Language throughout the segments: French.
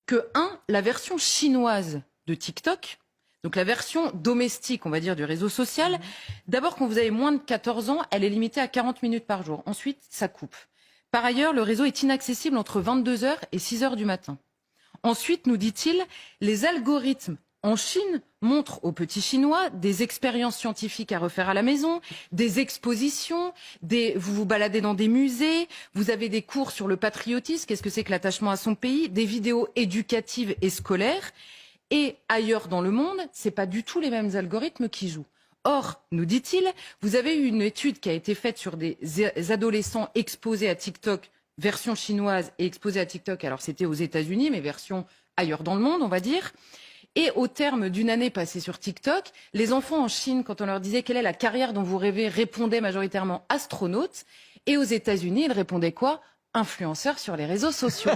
que, la version chinoise de TikTok, donc la version domestique, on va dire, du réseau social, d'abord, quand vous avez moins de 14 ans, elle est limitée à 40 minutes par jour. Ensuite, ça coupe. Par ailleurs, le réseau est inaccessible entre 22 heures et 6 heures du matin. Ensuite, nous dit-il, les algorithmes en Chine montrent aux petits Chinois des expériences scientifiques à refaire à la maison, des expositions, vous vous baladez dans des musées, vous avez des cours sur le patriotisme, qu'est-ce que c'est que l'attachement à son pays, des vidéos éducatives et scolaires. Et ailleurs dans le monde, ce n'est pas du tout les mêmes algorithmes qui jouent. Or, nous dit-il, vous avez eu une étude qui a été faite sur des adolescents exposés à TikTok, version chinoise, et exposés à TikTok, alors c'était aux États-Unis, mais version ailleurs dans le monde, on va dire. Et au terme d'une année passée sur TikTok, les enfants en Chine, quand on leur disait quelle est la carrière dont vous rêvez, répondaient majoritairement astronautes. Et aux États-Unis, ils répondaient quoi? Influenceurs sur les réseaux sociaux.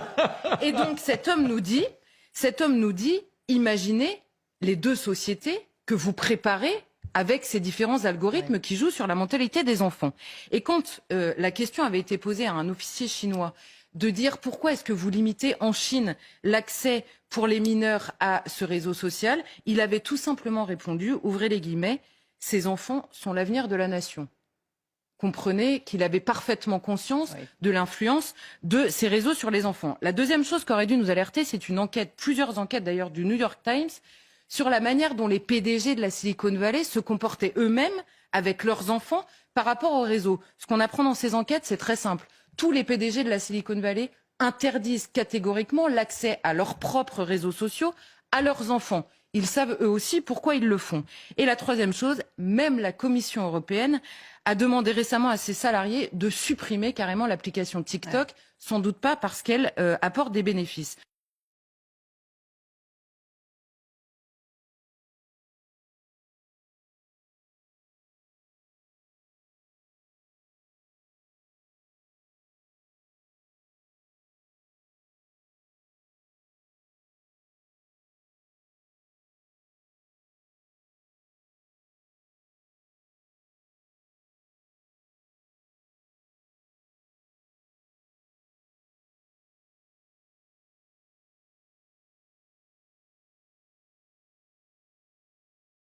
Et donc cet homme nous dit, imaginez les deux sociétés que vous préparez avec ces différents algorithmes qui jouent sur la mentalité des enfants. Et quand la question avait été posée à un officier chinois de dire pourquoi est-ce que vous limitez en Chine l'accès pour les mineurs à ce réseau social, il avait tout simplement répondu, ouvrez les guillemets, ces enfants sont l'avenir de la nation. Comprenez qu'il avait parfaitement conscience de l'influence de ces réseaux sur les enfants. La deuxième chose qu'aurait dû nous alerter, c'est une enquête, plusieurs enquêtes d'ailleurs du New York Times, sur la manière dont les PDG de la Silicon Valley se comportaient eux-mêmes avec leurs enfants par rapport au réseau. Ce qu'on apprend dans ces enquêtes, c'est très simple. Tous les PDG de la Silicon Valley interdisent catégoriquement l'accès à leurs propres réseaux sociaux à leurs enfants. Ils savent eux aussi pourquoi ils le font. Et la troisième chose, même la Commission européenne a demandé récemment à ses salariés de supprimer carrément l'application TikTok, sans doute pas parce qu'elle apporte des bénéfices.